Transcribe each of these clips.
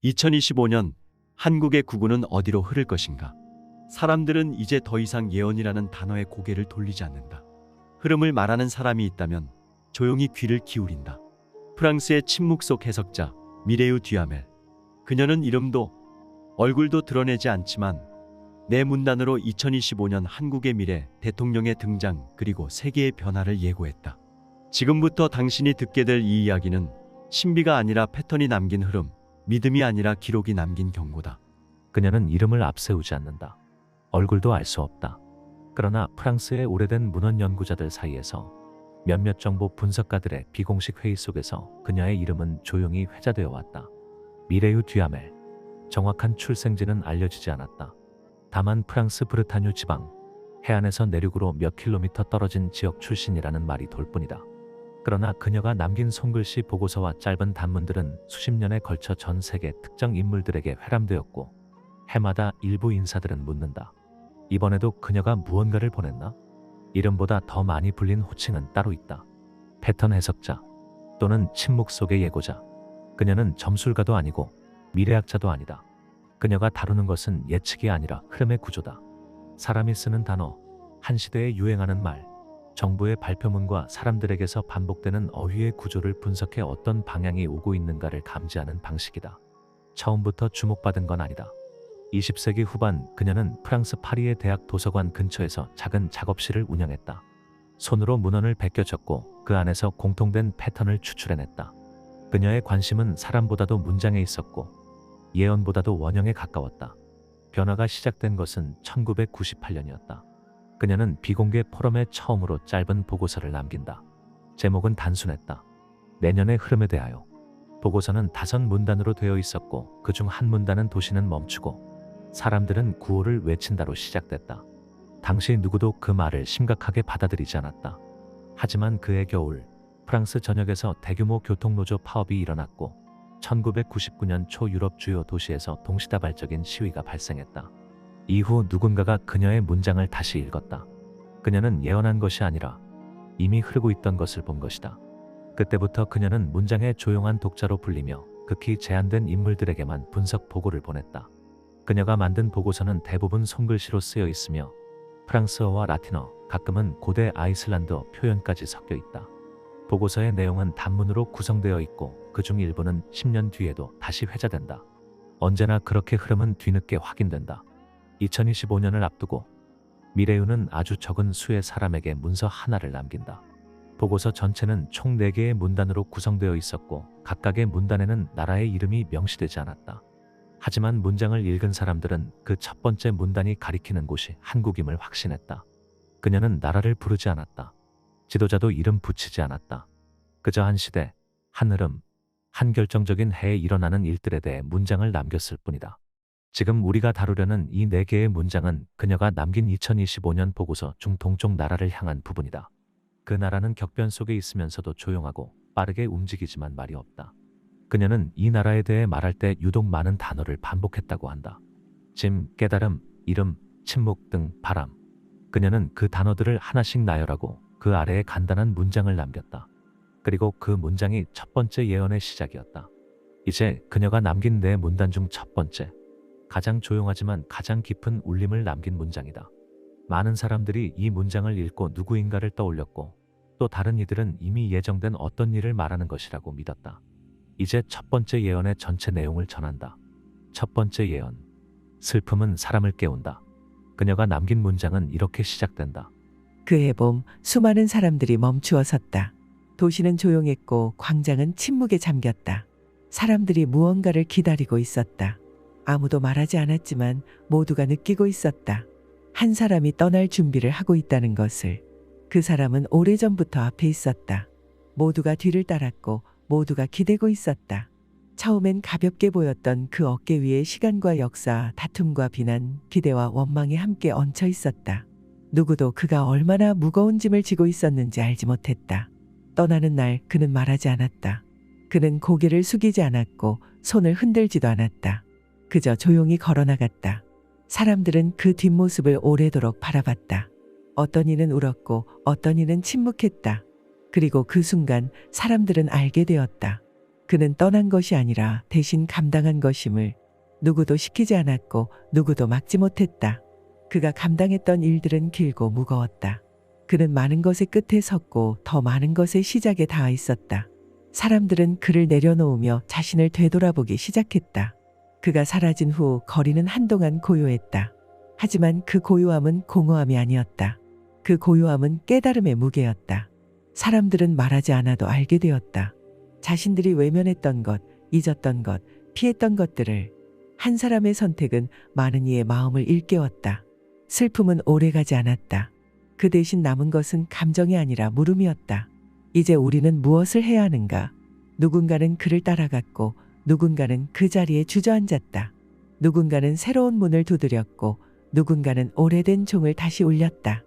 2025년 한국의 구구는 어디로 흐를 것인가? 사람들은 이제 더 이상 예언이라는 단어에 고개를 돌리지 않는다. 흐름을 말하는 사람이 있다면 조용히 귀를 기울인다. 프랑스의 침묵 속 해석자 미레유 듀아멜. 그녀는 이름도 얼굴도 드러내지 않지만 내 문단으로 2025년 한국의 미래, 대통령의 등장, 그리고 세계의 변화를 예고했다. 지금부터 당신이 듣게 될 이 이야기는 신비가 아니라 패턴이 남긴 흐름, 믿음이 아니라 기록이 남긴 경고다. 그녀는 이름을 앞세우지 않는다. 얼굴도 알 수 없다. 그러나 프랑스의 오래된 문헌 연구자들 사이에서 몇몇 정보 분석가들의 비공식 회의 속에서 그녀의 이름은 조용히 회자되어 왔다. 미레유 듀아멜. 정확한 출생지는 알려지지 않았다. 다만 프랑스 브르타뉴 지방, 해안에서 내륙으로 몇 킬로미터 떨어진 지역 출신이라는 말이 돌 뿐이다. 그러나 그녀가 남긴 손글씨 보고서와 짧은 단문들은 수십 년에 걸쳐 전 세계 특정 인물들에게 회람되었고, 해마다 일부 인사들은 묻는다. 이번에도 그녀가 무언가를 보냈나? 이름보다 더 많이 불린 호칭은 따로 있다. 패턴 해석자 또는 침묵 속의 예고자. 그녀는 점술가도 아니고 미래학자도 아니다. 그녀가 다루는 것은 예측이 아니라 흐름의 구조다. 사람이 쓰는 단어, 한 시대에 유행하는 말, 정부의 발표문과 사람들에게서 반복되는 어휘의 구조를 분석해 어떤 방향이 오고 있는가를 감지하는 방식이다. 처음부터 주목받은 건 아니다. 20세기 후반 그녀는 프랑스 파리의 대학 도서관 근처에서 작은 작업실을 운영했다. 손으로 문헌을 베껴 적고 그 안에서 공통된 패턴을 추출해냈다. 그녀의 관심은 사람보다도 문장에 있었고 예언보다도 원형에 가까웠다. 변화가 시작된 것은 1998년이었다. 그녀는 비공개 포럼에 처음으로 짧은 보고서를 남긴다. 제목은 단순했다. 내년의 흐름에 대하여. 보고서는 5문단으로 되어 있었고 그중 한 문단은 도시는 멈추고 사람들은 구호를 외친다로 시작됐다. 당시 누구도 그 말을 심각하게 받아들이지 않았다. 하지만 그해 겨울 프랑스 전역에서 대규모 교통노조 파업이 일어났고 1999년 초 유럽 주요 도시에서 동시다발적인 시위가 발생했다. 이후 누군가가 그녀의 문장을 다시 읽었다. 그녀는 예언한 것이 아니라 이미 흐르고 있던 것을 본 것이다. 그때부터 그녀는 문장의 조용한 독자로 불리며 극히 제한된 인물들에게만 분석 보고를 보냈다. 그녀가 만든 보고서는 대부분 손글씨로 쓰여 있으며 프랑스어와 라틴어, 가끔은 고대 아이슬란드어 표현까지 섞여 있다. 보고서의 내용은 단문으로 구성되어 있고 그중 일부는 10년 뒤에도 다시 회자된다. 언제나 그렇게 흐름은 뒤늦게 확인된다. 2025년을 앞두고 미레유는 아주 적은 수의 사람에게 문서 하나를 남긴다. 보고서 전체는 총 4개의 문단으로 구성되어 있었고 각각의 문단에는 나라의 이름이 명시되지 않았다. 하지만 문장을 읽은 사람들은 그 첫 번째 문단이 가리키는 곳이 한국임을 확신했다. 그녀는 나라를 부르지 않았다. 지도자도 이름 붙이지 않았다. 그저 한 시대, 한 흐름, 한 결정적인 해에 일어나는 일들에 대해 문장을 남겼을 뿐이다. 지금 우리가 다루려는 이 4개의 문장은 그녀가 남긴 2025년 보고서 중 동쪽 나라를 향한 부분이다. 그 나라는 격변 속에 있으면서도 조용하고 빠르게 움직이지만 말이 없다. 그녀는 이 나라에 대해 말할 때 유독 많은 단어를 반복했다고 한다. 짐, 깨달음, 이름, 침묵 등 바람. 그녀는 그 단어들을 하나씩 나열하고 그 아래에 간단한 문장을 남겼다. 그리고 그 문장이 첫 번째 예언의 시작이었다. 이제 그녀가 남긴 4문단 중 첫 번째, 가장 조용하지만 가장 깊은 울림을 남긴 문장이다. 많은 사람들이 이 문장을 읽고 누구인가를 떠올렸고 또 다른 이들은 이미 예정된 어떤 일을 말하는 것이라고 믿었다. 이제 첫 번째 예언의 전체 내용을 전한다. 첫 번째 예언. 슬픔은 사람을 깨운다. 그녀가 남긴 문장은 이렇게 시작된다. 그해 봄 수많은 사람들이 멈추어 섰다. 도시는 조용했고 광장은 침묵에 잠겼다. 사람들이 무언가를 기다리고 있었다. 아무도 말하지 않았지만 모두가 느끼고 있었다. 한 사람이 떠날 준비를 하고 있다는 것을. 그 사람은 오래전부터 앞에 있었다. 모두가 뒤를 따랐고 모두가 기대고 있었다. 처음엔 가볍게 보였던 그 어깨 위에 시간과 역사, 다툼과 비난, 기대와 원망이 함께 얹혀 있었다. 누구도 그가 얼마나 무거운 짐을 지고 있었는지 알지 못했다. 떠나는 날 그는 말하지 않았다. 그는 고개를 숙이지 않았고 손을 흔들지도 않았다. 그저 조용히 걸어나갔다. 사람들은 그 뒷모습을 오래도록 바라봤다. 어떤 이는 울었고 어떤 이는 침묵했다. 그리고 그 순간 사람들은 알게 되었다. 그는 떠난 것이 아니라 대신 감당한 것임을 누구도 시키지 않았고 누구도 막지 못했다. 그가 감당했던 일들은 길고 무거웠다. 그는 많은 것의 끝에 섰고 더 많은 것의 시작에 닿아 있었다. 사람들은 그를 내려놓으며 자신을 되돌아보기 시작했다. 그가 사라진 후 거리는 한동안 고요했다. 하지만 그 고요함은 공허함이 아니었다. 그 고요함은 깨달음의 무게였다. 사람들은 말하지 않아도 알게 되었다. 자신들이 외면했던 것, 잊었던 것, 피했던 것들을. 한 사람의 선택은 많은 이의 마음을 일깨웠다. 슬픔은 오래가지 않았다. 그 대신 남은 것은 감정이 아니라 물음이었다. 이제 우리는 무엇을 해야 하는가? 누군가는 그를 따라갔고 누군가는 그 자리에 주저앉았다. 누군가는 새로운 문을 두드렸고 누군가는 오래된 종을 다시 울렸다.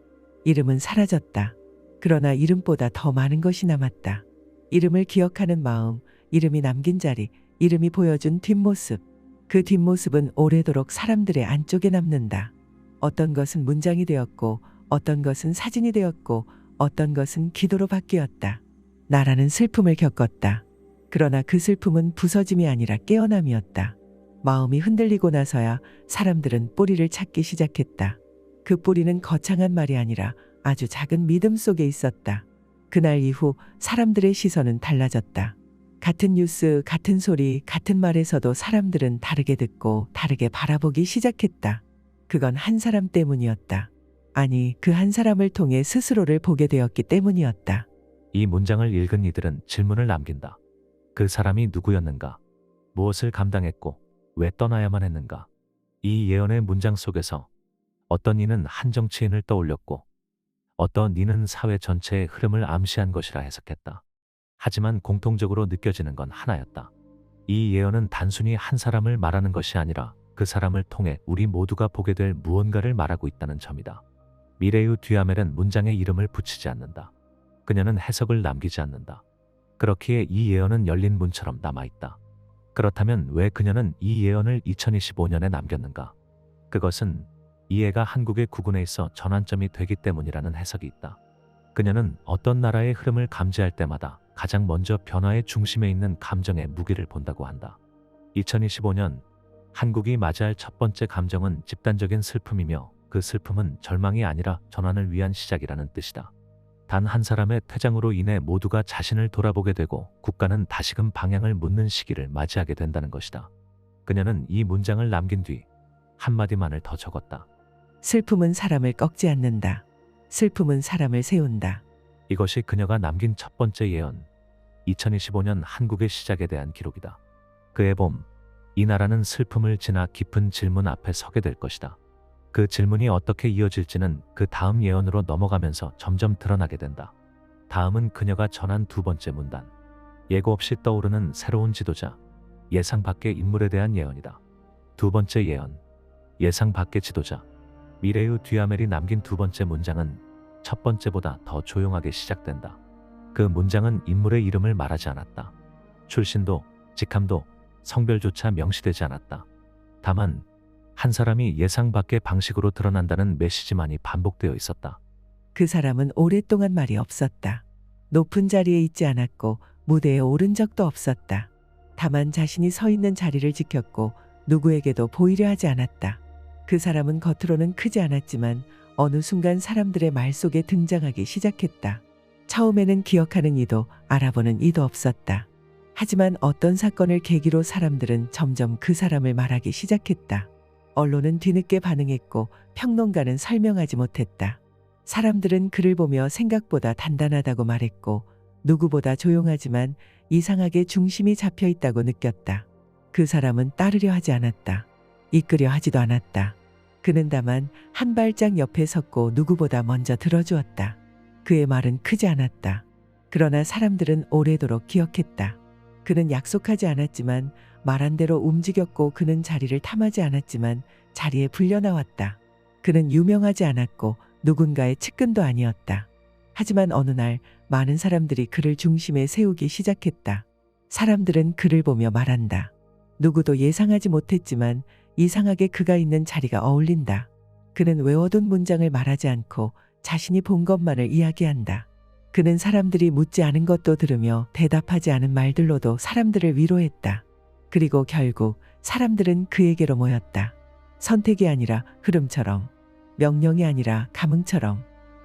이름은 사라졌다. 그러나 이름보다 더 많은 것이 남았다. 이름을 기억하는 마음, 이름이 남긴 자리, 이름이 보여준 뒷모습. 그 뒷모습은 오래도록 사람들의 안쪽에 남는다. 어떤 것은 문장이 되었고 어떤 것은 사진이 되었고 어떤 것은 기도로 바뀌었다. 나라는 슬픔을 겪었다. 그러나 그 슬픔은 부서짐이 아니라 깨어남이었다. 마음이 흔들리고 나서야 사람들은 뿌리를 찾기 시작했다. 그 뿌리는 거창한 말이 아니라 아주 작은 믿음 속에 있었다. 그날 이후 사람들의 시선은 달라졌다. 같은 뉴스, 같은 소리, 같은 말에서도 사람들은 다르게 듣고 다르게 바라보기 시작했다. 그건 한 사람 때문이었다. 아니, 그 한 사람을 통해 스스로를 보게 되었기 때문이었다. 이 문장을 읽은 이들은 질문을 남긴다. 그 사람이 누구였는가? 무엇을 감당했고 왜 떠나야만 했는가? 이 예언의 문장 속에서 어떤 이는 한 정치인을 떠올렸고 어떤 이는 사회 전체의 흐름을 암시한 것이라 해석했다. 하지만 공통적으로 느껴지는 건 하나였다. 이 예언은 단순히 한 사람을 말하는 것이 아니라 그 사람을 통해 우리 모두가 보게 될 무언가를 말하고 있다는 점이다. 미레유 듀하멜은 문장에 이름을 붙이지 않는다. 그녀는 해석을 남기지 않는다. 그렇기에 이 예언은 열린 문처럼 남아있다. 그렇다면 왜 그녀는 이 예언을 2025년에 남겼는가? 그것은 이해가 한국의 국군에 있어 전환점이 되기 때문이라는 해석이 있다. 그녀는 어떤 나라의 흐름을 감지할 때마다 가장 먼저 변화의 중심에 있는 감정의 무게를 본다고 한다. 2025년 한국이 맞이할 첫 번째 감정은 집단적인 슬픔이며 그 슬픔은 절망이 아니라 전환을 위한 시작이라는 뜻이다. 단 한 사람의 퇴장으로 인해 모두가 자신을 돌아보게 되고 국가는 다시금 방향을 묻는 시기를 맞이하게 된다는 것이다. 그녀는 이 문장을 남긴 뒤 한마디만을 더 적었다. 슬픔은 사람을 꺾지 않는다. 슬픔은 사람을 세운다. 이것이 그녀가 남긴 첫 번째 예언, 2025년 한국의 시작에 대한 기록이다. 그의 봄, 이 나라는 슬픔을 지나 깊은 질문 앞에 서게 될 것이다. 그 질문이 어떻게 이어질지는 그 다음 예언으로 넘어가면서 점점 드러나게 된다. 다음은 그녀가 전한 두 번째 문단. 예고 없이 떠오르는 새로운 지도자, 예상 밖의 인물에 대한 예언이다. 두 번째 예언, 예상 밖의 지도자. 미레유 듀하멜이 남긴 두 번째 문장은 첫 번째보다 더 조용하게 시작된다. 그 문장은 인물의 이름을 말하지 않았다. 출신도, 직함도, 성별조차 명시되지 않았다. 다만 한 사람이 예상 밖의 방식으로 드러난다는 메시지만이 반복되어 있었다. 그 사람은 오랫동안 말이 없었다. 높은 자리에 있지 않았고 무대에 오른 적도 없었다. 다만 자신이 서 있는 자리를 지켰고 누구에게도 보이려 하지 않았다. 그 사람은 겉으로는 크지 않았지만 어느 순간 사람들의 말 속에 등장하기 시작했다. 처음에는 기억하는 이도 알아보는 이도 없었다. 하지만 어떤 사건을 계기로 사람들은 점점 그 사람을 말하기 시작했다. 언론은 뒤늦게 반응했고 평론가는 설명하지 못했다. 사람들은 그를 보며 생각보다 단단하다고 말했고 누구보다 조용하지만 이상하게 중심이 잡혀 있다고 느꼈다. 그 사람은 따르려 하지 않았다. 이끌려 하지도 않았다. 그는 다만 한 발짝 옆에 섰고 누구보다 먼저 들어주었다. 그의 말은 크지 않았다. 그러나 사람들은 오래도록 기억했다. 그는 약속하지 않았지만 말한 대로 움직였고 그는 자리를 탐하지 않았지만 자리에 불려나왔다. 그는 유명하지 않았고 누군가의 측근도 아니었다. 하지만 어느 날 많은 사람들이 그를 중심에 세우기 시작했다. 사람들은 그를 보며 말한다. 누구도 예상하지 못했지만 이상하게 그가 있는 자리가 어울린다. 그는 외워둔 문장을 말하지 않고 자신이 본 것만을 이야기한다. 그는 사람들이 묻지 않은 것도 들으며 대답하지 않은 말들로도 사람들을 위로했다. 그리고 결국 사람들은 그에게로 모였다. 선택이 아니라 흐름처럼, 명령이 아니라 감흥처럼.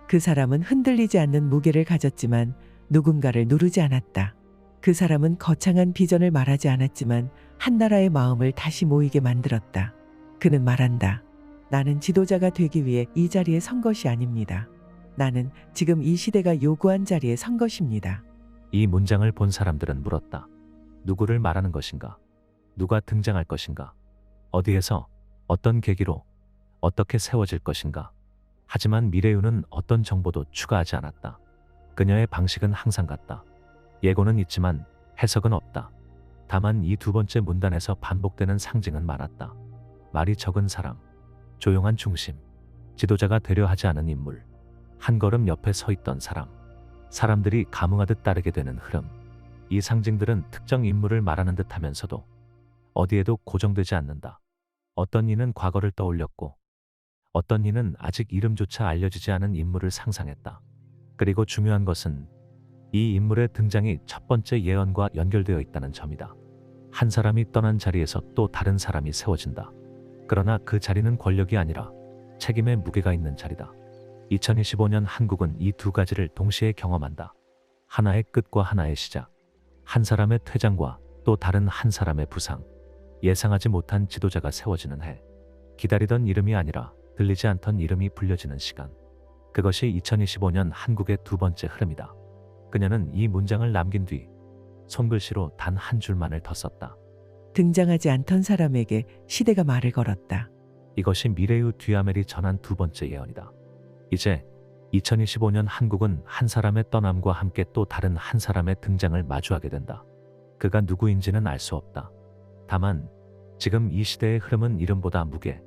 그 사람은 흔들리지 않는 무게를 가졌지만 누군가를 누르지 않았다. 그 사람은 거창한 비전을 말하지 않았지만 한 나라의 마음을 다시 모이게 만들었다. 그는 말한다. 나는 지도자가 되기 위해 이 자리에 선 것이 아닙니다. 나는 지금 이 시대가 요구한 자리에 선 것입니다. 이 문장을 본 사람들은 물었다. 누구를 말하는 것인가? 누가 등장할 것인가? 어디에서, 어떤 계기로, 어떻게 세워질 것인가? 하지만 미래유는 어떤 정보도 추가하지 않았다. 그녀의 방식은 항상 같다. 예고는 있지만 해석은 없다. 다만 이 두 번째 문단에서 반복되는 상징은 많았다. 말이 적은 사람, 조용한 중심, 지도자가 되려 하지 않은 인물, 한 걸음 옆에 서 있던 사람, 사람들이 감흥하듯 따르게 되는 흐름. 이 상징들은 특정 인물을 말하는 듯 하면서도 어디에도 고정되지 않는다. 어떤 이는 과거를 떠올렸고 어떤 이는 아직 이름조차 알려지지 않은 인물을 상상했다. 그리고 중요한 것은 이 인물의 등장이 첫 번째 예언과 연결되어 있다는 점이다. 한 사람이 떠난 자리에서 또 다른 사람이 세워진다. 그러나 그 자리는 권력이 아니라 책임의 무게가 있는 자리다. 2025년 한국은 이 두 가지를 동시에 경험한다. 하나의 끝과 하나의 시작. 한 사람의 퇴장과 또 다른 한 사람의 부상. 예상하지 못한 지도자가 세워지는 해. 기다리던 이름이 아니라 들리지 않던 이름이 불려지는 시간. 그것이 2025년 한국의 두 번째 흐름이다. 그녀는 이 문장을 남긴 뒤 손글씨로 단 한 줄만을 더 썼다. 등장하지 않던 사람에게 시대가 말을 걸었다. 이것이 미래의 뒤아멜이 전한 두 번째 예언이다. 이제 2025년 한국은 한 사람의 떠남과 함께 또 다른 한 사람의 등장을 마주하게 된다. 그가 누구인지는 알 수 없다. 다만 지금 이 시대의 흐름은 이름보다 무게,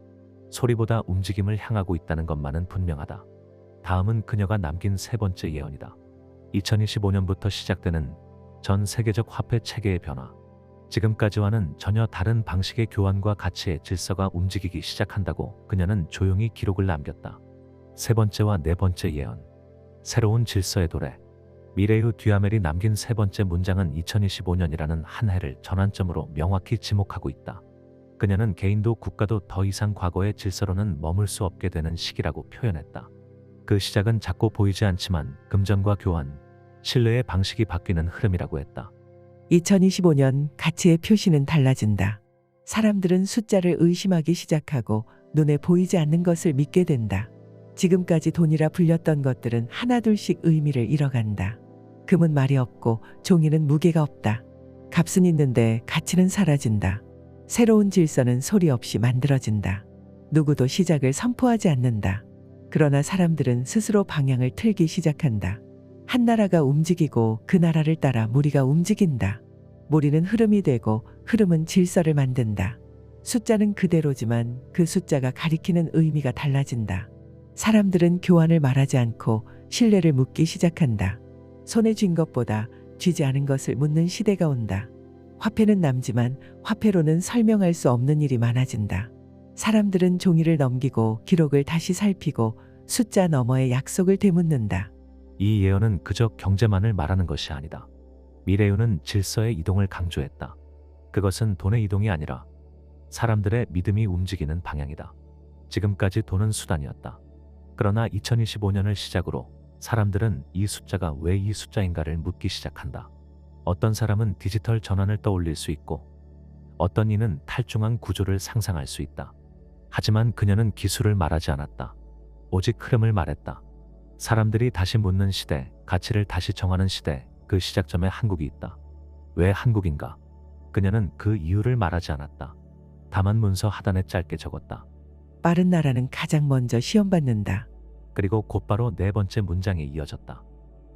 소리보다 움직임을 향하고 있다는 것만은 분명하다. 다음은 그녀가 남긴 세 번째 예언이다. 2025년부터 시작되는 전 세계적 화폐 체계의 변화. 지금까지와는 전혀 다른 방식의 교환과 가치의 질서가 움직이기 시작한다고 그녀는 조용히 기록을 남겼다. 세 번째와 네 번째 예언. 새로운 질서의 도래. 미래의 뒤아멜이 남긴 세 번째 문장은 2025년이라는 한 해를 전환점으로 명확히 지목하고 있다. 그녀는 개인도 국가도 더 이상 과거의 질서로는 머물 수 없게 되는 시기라고 표현했다. 그 시작은 작고 보이지 않지만 금전과 교환, 신뢰의 방식이 바뀌는 흐름이라고 했다. 2025년 가치의 표시는 달라진다. 사람들은 숫자를 의심하기 시작하고 눈에 보이지 않는 것을 믿게 된다. 지금까지 돈이라 불렸던 것들은 하나둘씩 의미를 잃어간다. 금은 말이 없고 종이는 무게가 없다. 값은 있는데 가치는 사라진다. 새로운 질서는 소리 없이 만들어진다. 누구도 시작을 선포하지 않는다. 그러나 사람들은 스스로 방향을 틀기 시작한다. 한 나라가 움직이고 그 나라를 따라 무리가 움직인다. 무리는 흐름이 되고 흐름은 질서를 만든다. 숫자는 그대로지만 그 숫자가 가리키는 의미가 달라진다. 사람들은 교환을 말하지 않고 신뢰를 묻기 시작한다. 손에 쥔 것보다 쥐지 않은 것을 묻는 시대가 온다. 화폐는 남지만 화폐로는 설명할 수 없는 일이 많아진다. 사람들은 종이를 넘기고 기록을 다시 살피고 숫자 너머의 약속을 되묻는다. 이 예언은 그저 경제만을 말하는 것이 아니다. 미래유는 질서의 이동을 강조했다. 그것은 돈의 이동이 아니라 사람들의 믿음이 움직이는 방향이다. 지금까지 돈은 수단이었다. 그러나 2025년을 시작으로 사람들은 이 숫자가 왜 이 숫자인가를 묻기 시작한다. 어떤 사람은 디지털 전환을 떠올릴 수 있고 어떤 이는 탈중앙 구조를 상상할 수 있다. 하지만 그녀는 기술을 말하지 않았다. 오직 흐름을 말했다. 사람들이 다시 묻는 시대, 가치를 다시 정하는 시대, 그 시작점에 한국이 있다. 왜 한국인가? 그녀는 그 이유를 말하지 않았다. 다만 문서 하단에 짧게 적었다. 빠른 나라는 가장 먼저 시험받는다. 그리고 곧바로 네 번째 문장에 이어졌다.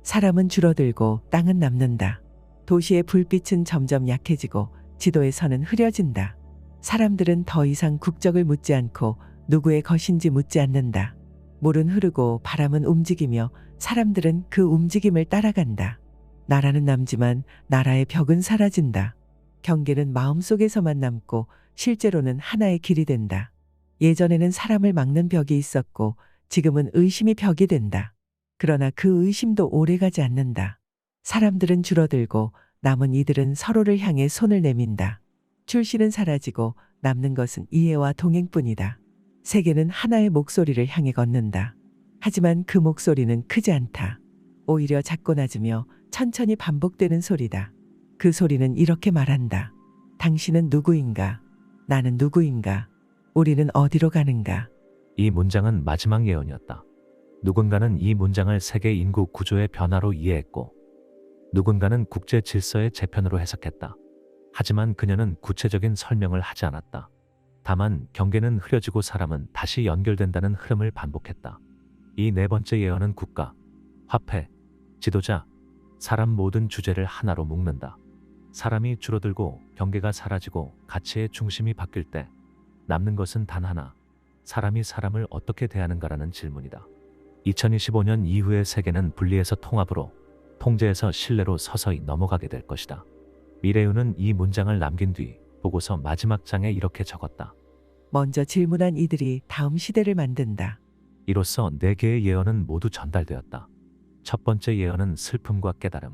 사람은 줄어들고 땅은 남는다. 도시의 불빛은 점점 약해지고 지도의 선은 흐려진다. 사람들은 더 이상 국적을 묻지 않고 누구의 것인지 묻지 않는다. 물은 흐르고 바람은 움직이며 사람들은 그 움직임을 따라간다. 나라는 남지만 나라의 벽은 사라진다. 경계는 마음속에서만 남고 실제로는 하나의 길이 된다. 예전에는 사람을 막는 벽이 있었고 지금은 의심이 벽이 된다. 그러나 그 의심도 오래가지 않는다. 사람들은 줄어들고 남은 이들은 서로를 향해 손을 내민다. 출신은 사라지고 남는 것은 이해와 동행뿐이다. 세계는 하나의 목소리를 향해 걷는다. 하지만 그 목소리는 크지 않다. 오히려 작고 낮으며 천천히 반복되는 소리다. 그 소리는 이렇게 말한다. 당신은 누구인가? 나는 누구인가? 우리는 어디로 가는가? 이 문장은 마지막 예언이었다. 누군가는 이 문장을 세계 인구 구조의 변화로 이해했고, 누군가는 국제 질서의 재편으로 해석했다. 하지만 그녀는 구체적인 설명을 하지 않았다. 다만 경계는 흐려지고 사람은 다시 연결된다는 흐름을 반복했다. 이 네 번째 예언은 국가, 화폐, 지도자, 사람 모든 주제를 하나로 묶는다. 사람이 줄어들고 경계가 사라지고 가치의 중심이 바뀔 때 남는 것은 단 하나, 사람이 사람을 어떻게 대하는가라는 질문이다. 2025년 이후의 세계는 분리에서 통합으로, 통제에서 신뢰로 서서히 넘어가게 될 것이다. 미래유는 이 문장을 남긴 뒤 보고서 마지막 장에 이렇게 적었다. 먼저 질문한 이들이 다음 시대를 만든다. 이로써 네 개의 예언은 모두 전달되었다. 첫 번째 예언은 슬픔과 깨달음,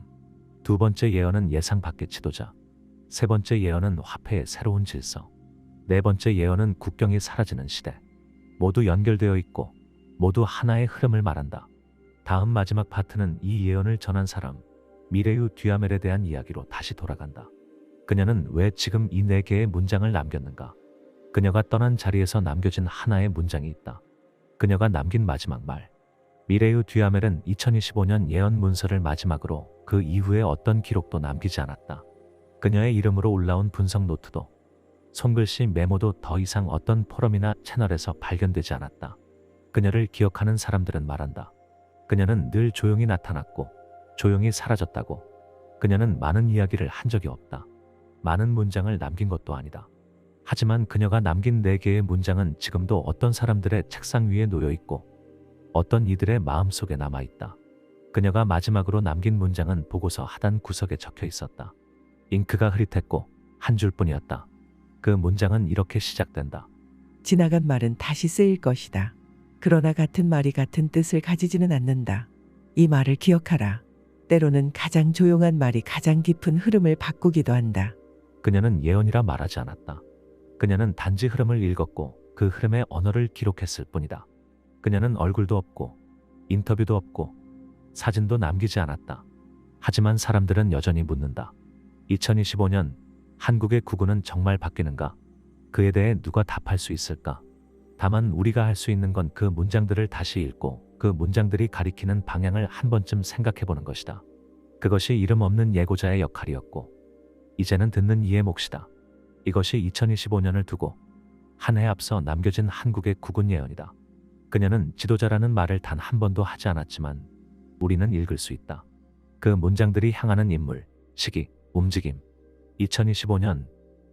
두 번째 예언은 예상 밖의 지도자, 세 번째 예언은 화폐의 새로운 질서, 네 번째 예언은 국경이 사라지는 시대. 모두 연결되어 있고 모두 하나의 흐름을 말한다. 다음 마지막 파트는 이 예언을 전한 사람, 미래유 듀아멜에 대한 이야기로 다시 돌아간다. 그녀는 왜 지금 이 네 개의 문장을 남겼는가? 그녀가 떠난 자리에서 남겨진 하나의 문장이 있다. 그녀가 남긴 마지막 말. 미래유 듀아멜은 2025년 예언 문서를 마지막으로 그 이후에 어떤 기록도 남기지 않았다. 그녀의 이름으로 올라온 분석 노트도, 손글씨 메모도 더 이상 어떤 포럼이나 채널에서 발견되지 않았다. 그녀를 기억하는 사람들은 말한다. 그녀는 늘 조용히 나타났고 조용히 사라졌다고. 그녀는 많은 이야기를 한 적이 없다. 많은 문장을 남긴 것도 아니다. 하지만 그녀가 남긴 네 개의 문장은 지금도 어떤 사람들의 책상 위에 놓여 있고 어떤 이들의 마음속에 남아 있다. 그녀가 마지막으로 남긴 문장은 보고서 하단 구석에 적혀 있었다. 잉크가 흐릿했고 한 줄뿐이었다. 그 문장은 이렇게 시작된다. 지나간 말은 다시 쓰일 것이다. 그러나 같은 말이 같은 뜻을 가지지는 않는다. 이 말을 기억하라. 때로는 가장 조용한 말이 가장 깊은 흐름을 바꾸기도 한다. 그녀는 예언이라 말하지 않았다. 그녀는 단지 흐름을 읽었고 그 흐름의 언어를 기록했을 뿐이다. 그녀는 얼굴도 없고 인터뷰도 없고 사진도 남기지 않았다. 하지만 사람들은 여전히 묻는다. 2025년 한국의 구구는 정말 바뀌는가? 그에 대해 누가 답할 수 있을까? 다만 우리가 할 수 있는 건 그 문장들을 다시 읽고 그 문장들이 가리키는 방향을 한 번쯤 생각해보는 것이다. 그것이 이름 없는 예고자의 역할이었고 이제는 듣는 이의 몫이다. 이것이 2025년을 두고 한 해 앞서 남겨진 한국의 구군 예언이다. 그녀는 지도자라는 말을 단 한 번도 하지 않았지만 우리는 읽을 수 있다. 그 문장들이 향하는 인물, 시기, 움직임. 2025년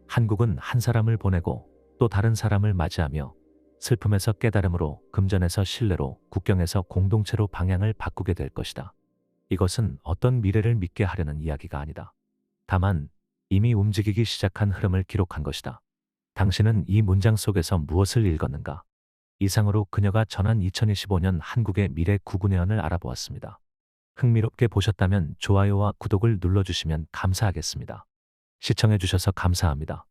한국은 한 사람을 보내고 또 다른 사람을 맞이하며 슬픔에서 깨달음으로, 금전에서 신뢰로, 국경에서 공동체로 방향을 바꾸게 될 것이다. 이것은 어떤 미래를 믿게 하려는 이야기가 아니다. 다만 이미 움직이기 시작한 흐름을 기록한 것이다. 당신은 이 문장 속에서 무엇을 읽었는가? 이상으로 그녀가 전한 2025년 한국의 미래 구군 예언을 알아보았습니다. 흥미롭게 보셨다면 좋아요와 구독을 눌러주시면 감사하겠습니다. 시청해주셔서 감사합니다.